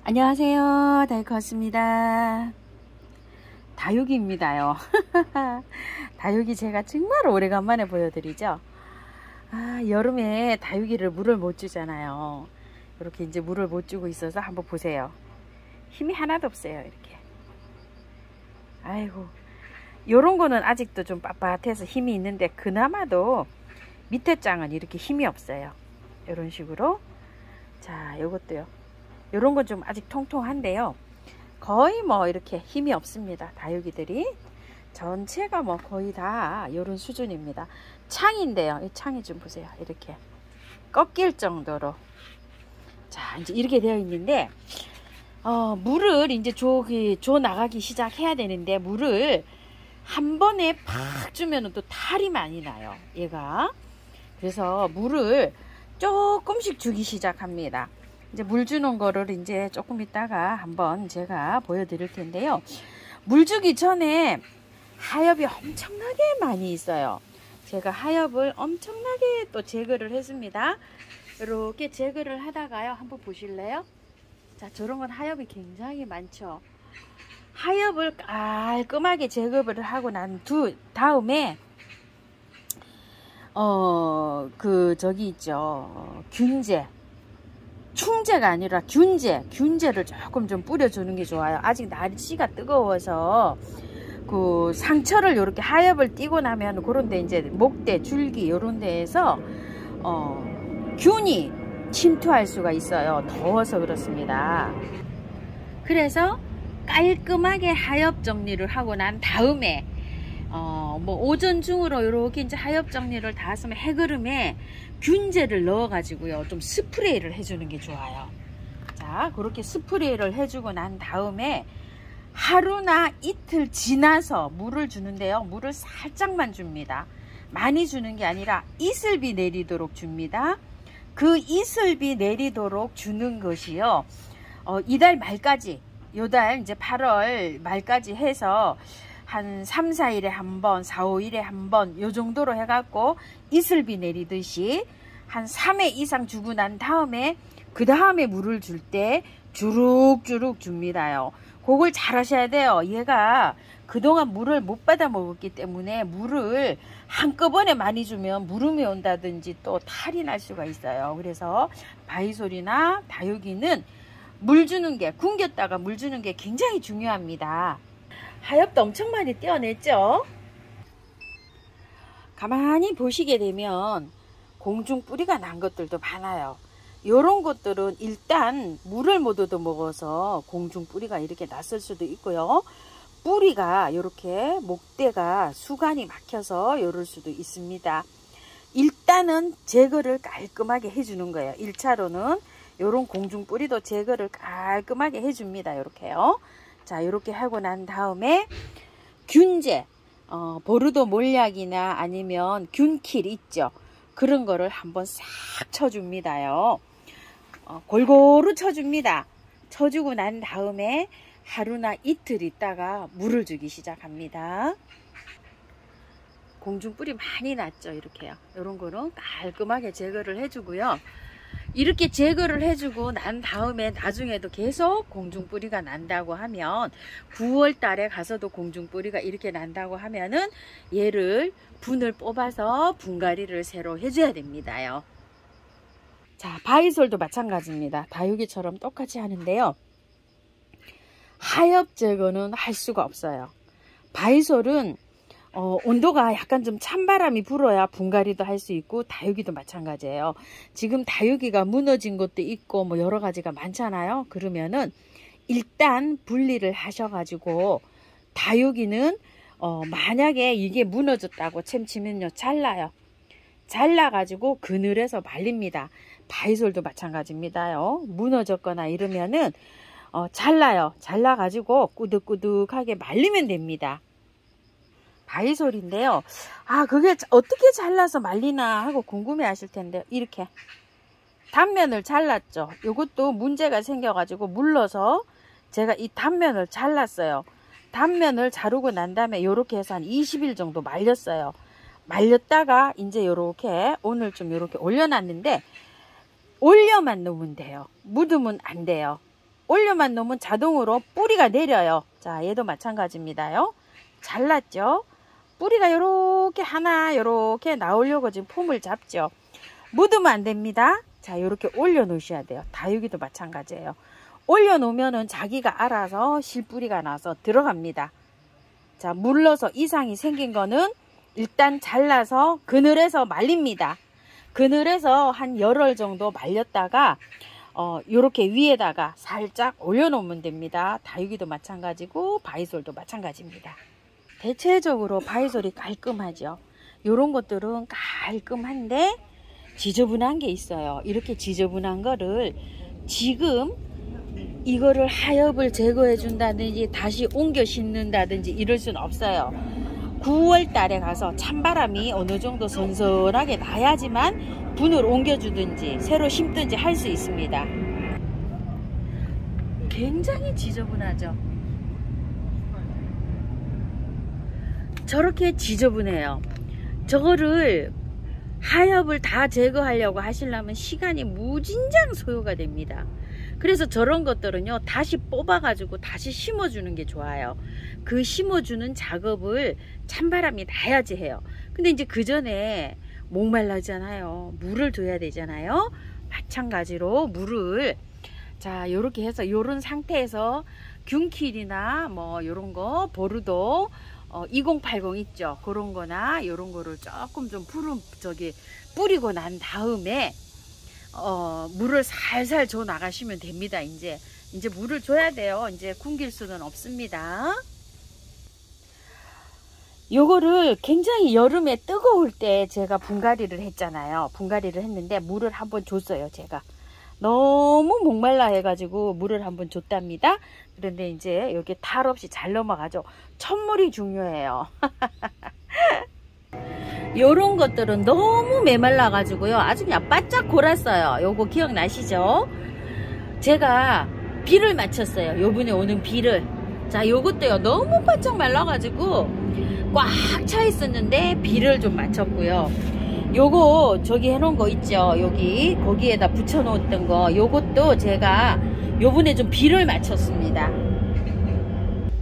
안녕하세요, 다이커스입니다. 다육이입니다요. 다육이 제가 정말 오래간만에 보여드리죠. 여름에 다육이를 물을 못 주잖아요. 이렇게 이제 물을 못 주고 있어서 한번 보세요. 힘이 하나도 없어요, 이렇게. 아이고, 요런 거는 아직도 좀 빳빳해서 힘이 있는데, 그나마도 밑에 장은 이렇게 힘이 없어요. 이런 식으로. 자, 요것도요. 요런 건 좀 아직 통통한데요. 거의 뭐 이렇게 힘이 없습니다. 다육이들이. 전체가 뭐 거의 다 요런 수준입니다. 창인데요. 이 창이 좀 보세요. 이렇게 꺾일 정도로. 자, 이제 이렇게 되어 있는데, 물을 이제 줘 나가기 시작해야 되는데, 물을 한 번에 팍 주면 또 탈이 많이 나요. 얘가. 그래서 물을 조금씩 주기 시작합니다. 이제 물 주는 거를 이제 조금 있다가 한번 제가 보여드릴 텐데요. 물 주기 전에 하엽이 엄청나게 많이 있어요. 제가 하엽을 엄청나게 또 제거를 했습니다. 이렇게 제거를 하다가요. 한번 보실래요? 자, 저런 건 하엽이 굉장히 많죠. 하엽을 깔끔하게 제거를 하고 난 다음에 저기 있죠. 균제. 충제가 아니라 균제를 조금 좀 뿌려주는 게 좋아요. 아직 날씨가 뜨거워서 그 상처를 이렇게 하엽을 띄고 나면 그런데 이제 목대, 줄기 이런 데에서 균이 침투할 수가 있어요. 더워서 그렇습니다. 그래서 깔끔하게 하엽 정리를 하고 난 다음에 뭐 오전 중으로 이렇게 이제 하엽 정리를 다 했으면 해그름에 균제를 넣어 가지고요 좀 스프레이를 해주는 게 좋아요. 자, 그렇게 스프레이를 해주고 난 다음에 하루나 이틀 지나서 물을 주는데요. 물을 살짝만 줍니다. 많이 주는 게 아니라 이슬비 내리도록 줍니다. 그 이슬비 내리도록 주는 것이요, 이달 말까지, 요달 이제 8월 말까지 해서 한 3, 4일에 한 번, 4, 5일에 한 번, 요 정도로 해갖고 이슬비 내리듯이 한 3회 이상 주고 난 다음에 그 다음에 물을 줄 때 주룩주룩 줍니다요. 그걸 잘 하셔야 돼요. 얘가 그동안 물을 못 받아 먹었기 때문에 물을 한꺼번에 많이 주면 무름이 온다든지 또 탈이 날 수가 있어요. 그래서 바이솔이나 다육이는 물 주는 게, 굶겼다가 물 주는 게 굉장히 중요합니다. 하엽도 엄청 많이 떼어냈죠. 가만히 보시게 되면 공중 뿌리가 난 것들도 많아요. 요런 것들은 일단 물을 못 얻어 먹어서 공중 뿌리가 이렇게 났을 수도 있고요. 뿌리가 이렇게 목대가 수간이 막혀서 이럴 수도 있습니다. 일단은 제거를 깔끔하게 해주는 거예요. 1차로는 요런 공중 뿌리도 제거를 깔끔하게 해줍니다. 이렇게요. 자, 이렇게 하고 난 다음에 균제, 보르도 몰약이나 아니면 균킬 있죠. 그런 거를 한번 싹 쳐줍니다요. 골고루 쳐줍니다. 쳐주고 난 다음에 하루나 이틀 있다가 물을 주기 시작합니다. 공중뿌리 많이 났죠. 이렇게요. 이런 거는 깔끔하게 제거를 해주고요. 이렇게 제거를 해주고 난 다음에 나중에도 계속 공중뿌리가 난다고 하면 9월 달에 가서도 공중뿌리가 이렇게 난다고 하면은 얘를 분을 뽑아서 분갈이를 새로 해줘야 됩니다요. 자, 바이솔도 마찬가지입니다. 다육이처럼 똑같이 하는데요. 하엽 제거는 할 수가 없어요. 바이솔은 온도가 약간 좀 찬바람이 불어야 분갈이도 할 수 있고, 다육이도 마찬가지예요. 지금 다육이가 무너진 것도 있고 뭐 여러 가지가 많잖아요. 그러면은 일단 분리를 하셔가지고, 다육이는 만약에 이게 무너졌다고 챔치면요 잘라요. 잘라가지고 그늘에서 말립니다. 바이솔도 마찬가지입니다요. 무너졌거나 이러면은 잘라요. 잘라가지고 꾸덕꾸덕하게 말리면 됩니다. 바이솔인데요. 그게 어떻게 잘라서 말리나 하고 궁금해 하실 텐데, 이렇게 단면을 잘랐죠. 이것도 문제가 생겨가지고 물러서 제가 이 단면을 잘랐어요. 단면을 자르고 난 다음에 이렇게 해서 한 20일 정도 말렸어요. 말렸다가 이제 이렇게 오늘 좀 이렇게 올려놨는데, 올려만 놓으면 돼요. 묻으면 안 돼요. 올려만 놓으면 자동으로 뿌리가 내려요. 자, 얘도 마찬가지입니다요. 잘랐죠? 뿌리가 요렇게 하나 요렇게 나오려고 지금 폼을 잡죠. 묻으면 안 됩니다. 자, 요렇게 올려 놓으셔야 돼요. 다육이도 마찬가지예요. 올려 놓으면은 자기가 알아서 실뿌리가 나서 들어갑니다. 자, 물러서 이상이 생긴 거는 일단 잘라서 그늘에서 말립니다. 그늘에서 한 열흘 정도 말렸다가 요렇게 위에다가 살짝 올려놓으면 됩니다. 다육이도 마찬가지고 바이솔도 마찬가지입니다. 대체적으로 바이솔이 깔끔하죠. 요런 것들은 깔끔한데 지저분한 게 있어요. 이렇게 지저분한 거를 지금 이거를 하엽을 제거해 준다든지 다시 옮겨 심는다든지 이럴 수는 없어요. 9월 달에 가서 찬바람이 어느 정도 선선하게 나야지만 분을 옮겨주든지 새로 심든지 할 수 있습니다. 굉장히 지저분하죠. 저렇게 지저분해요. 저거를 하엽을 다 제거하려고 하시려면 시간이 무진장 소요가 됩니다. 그래서 저런 것들은요, 다시 뽑아가지고 다시 심어주는 게 좋아요. 그 심어주는 작업을 찬바람이 나야지 해요. 근데 이제 그 전에 목말라잖아요. 물을 줘야 되잖아요. 마찬가지로 물을, 자, 요렇게 해서 요런 상태에서 균킬이나 뭐 요런 거, 보르도 2080 있죠. 그런 거나 요런 거를 조금 좀 뿌리고 난 다음에 물을 살살 줘 나가시면 됩니다. 이제 물을 줘야 돼요. 이제 굶길 수는 없습니다. 요거를 굉장히 여름에 뜨거울 때 제가 분갈이를 했잖아요. 분갈이를 했는데 물을 한번 줬어요. 제가 너무 목말라 해가지고 물을 한번 줬답니다. 그런데 이제 여기 탈 없이 잘 넘어가죠. 첫물이 중요해요. 요런 것들은 너무 메말라 가지고요, 아주 그냥 바짝 골았어요. 요거 기억나시죠? 제가 비를 맞췄어요. 요번에 오는 비를. 자, 요것도요 너무 바짝 말라 가지고 꽉 차 있었는데 비를 좀 맞췄고요. 요거 저기 해놓은 거 있죠, 여기 거기에다 붙여 놓았던 거, 요것도 제가 요번에 좀 비를 맞췄습니다.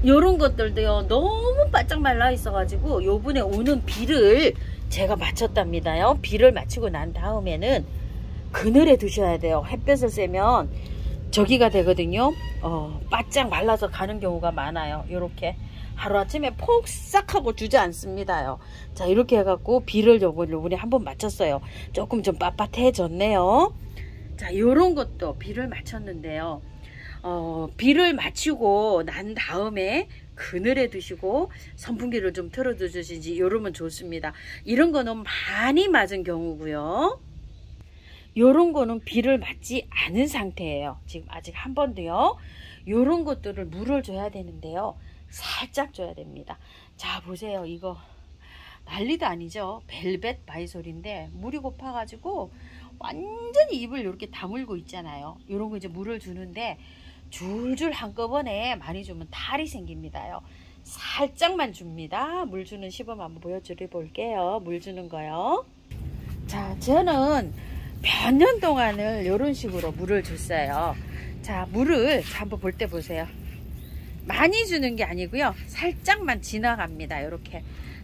요런 것들도요 너무 바짝 말라 있어 가지고 요번에 오는 비를 제가 맞췄답니다요. 비를 맞추고 난 다음에는 그늘에 두셔야 돼요. 햇볕을 쐬면 저기가 되거든요. 바짝 말라서 가는 경우가 많아요. 요렇게 하루아침에 폭삭 하고 주지 않습니다요. 자, 이렇게 해갖고 비를 요번에 한번 맞췄어요. 조금 좀 빳빳해졌네요. 자, 요런 것도 비를 맞췄는데요. 비를 맞추고 난 다음에 그늘에 두시고 선풍기를 좀 틀어 두시지 요러면 좋습니다. 이런 거는 많이 맞은 경우고요. 요런 거는 비를 맞지 않은 상태예요. 지금 아직 한 번도요. 요런 것들을 물을 줘야 되는데요. 살짝 줘야 됩니다. 자, 보세요. 이거 난리도 아니죠. 벨벳 바이솔인데 물이 고파가지고 완전히 입을 이렇게 다물고 있잖아요. 요런 거 이제 물을 주는데 줄줄 한꺼번에 많이 주면 탈이 생깁니다요. 살짝만 줍니다. 물 주는 시범 한번 보여드려 볼게요. 물 주는 거요. 자, 저는 몇 년 동안을 이런 식으로 물을 줬어요. 자, 물을 한번 볼 때 보세요. 많이 주는 게 아니고요, 살짝만 지나갑니다. 이렇게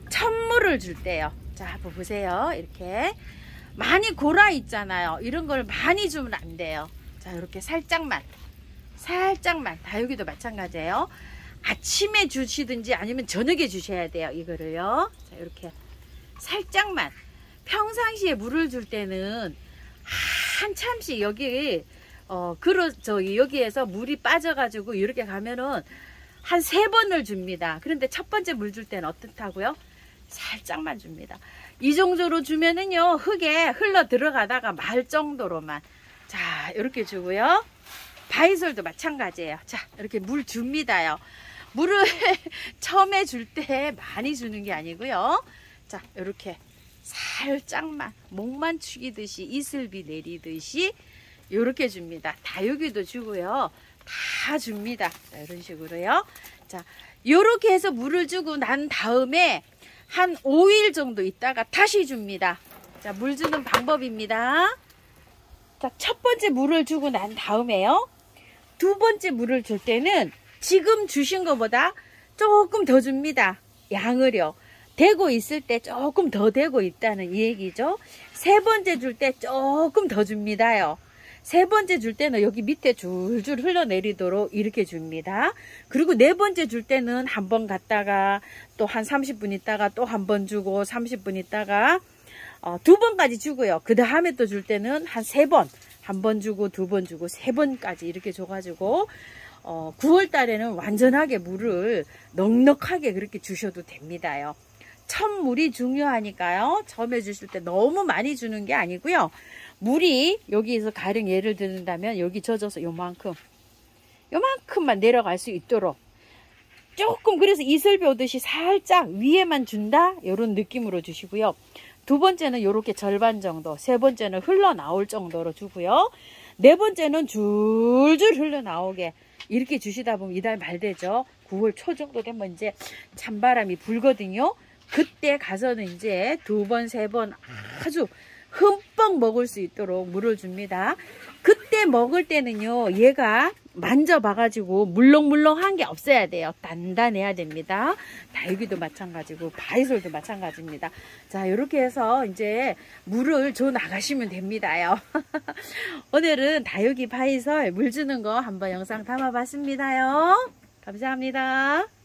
첫물을 줄 때요. 자, 한번 보세요. 이렇게 많이 골아 있잖아요. 이런 걸 많이 주면 안 돼요. 자, 이렇게 살짝만 다육이도 마찬가지예요. 아침에 주시든지 아니면 저녁에 주셔야 돼요. 이거를요. 자, 이렇게 살짝만. 평상시에 물을 줄 때는 한참씩 여기 여기에서 물이 빠져가지고 이렇게 가면은 한 3번을 줍니다. 그런데 첫 번째 물 줄 때는 어떻다고요? 살짝만 줍니다. 이 정도로 주면은요, 흙에 흘러 들어가다가 말 정도로만. 자, 이렇게 주고요. 바이솔도 마찬가지예요. 자, 이렇게 물 줍니다요. 물을 처음에 줄 때 많이 주는 게 아니고요. 자, 이렇게 살짝만, 목만 축이듯이 이슬비 내리듯이 이렇게 줍니다. 다육이도 주고요. 다 줍니다. 자, 이런 식으로요. 자, 이렇게 해서 물을 주고 난 다음에 한 5일 정도 있다가 다시 줍니다. 자, 물 주는 방법입니다. 자, 첫 번째 물을 주고 난 다음에요. 두 번째 물을 줄 때는 지금 주신 것보다 조금 더 줍니다. 양을요. 되고 있을 때 조금 더 되고 있다는 이 얘기죠. 세 번째 줄 때 조금 더 줍니다요. 세 번째 줄 때는 여기 밑에 줄줄 흘러내리도록 이렇게 줍니다. 그리고 네 번째 줄 때는 한 번 갔다가 또 한 30분 있다가 또 한 번 주고 30분 있다가 두 번까지 주고요. 그 다음에 또 줄 때는 한 세 번, 한 번 주고 두 번 주고 세 번까지 이렇게 줘가지고 9월 달에는 완전하게 물을 넉넉하게 그렇게 주셔도 됩니다요. 첫 물이 중요하니까요. 처음에 주실 때 너무 많이 주는 게 아니고요. 물이 여기에서 가령 예를 든다면 여기 젖어서 요만큼만 내려갈 수 있도록 조금, 그래서 이슬비 오듯이 살짝 위에만 준다 이런 느낌으로 주시고요. 두 번째는 이렇게 절반 정도, 세 번째는 흘러나올 정도로 주고요. 네 번째는 줄줄 흘러나오게 이렇게 주시다 보면 이달 말 되죠. 9월 초 정도 되면 이제 찬바람이 불거든요. 그때 가서는 이제 두 번, 세 번 아주 흠뻑 먹을 수 있도록 물을 줍니다. 그때 먹을 때는요, 얘가 만져봐가지고 물렁물렁한 게 없어야 돼요. 단단해야 됩니다. 다육이도 마찬가지고 바이솔도 마찬가지입니다. 자, 이렇게 해서 이제 물을 줘 나가시면 됩니다요. 오늘은 다육이 바이솔 물 주는 거 한번 영상 담아봤습니다요. 감사합니다.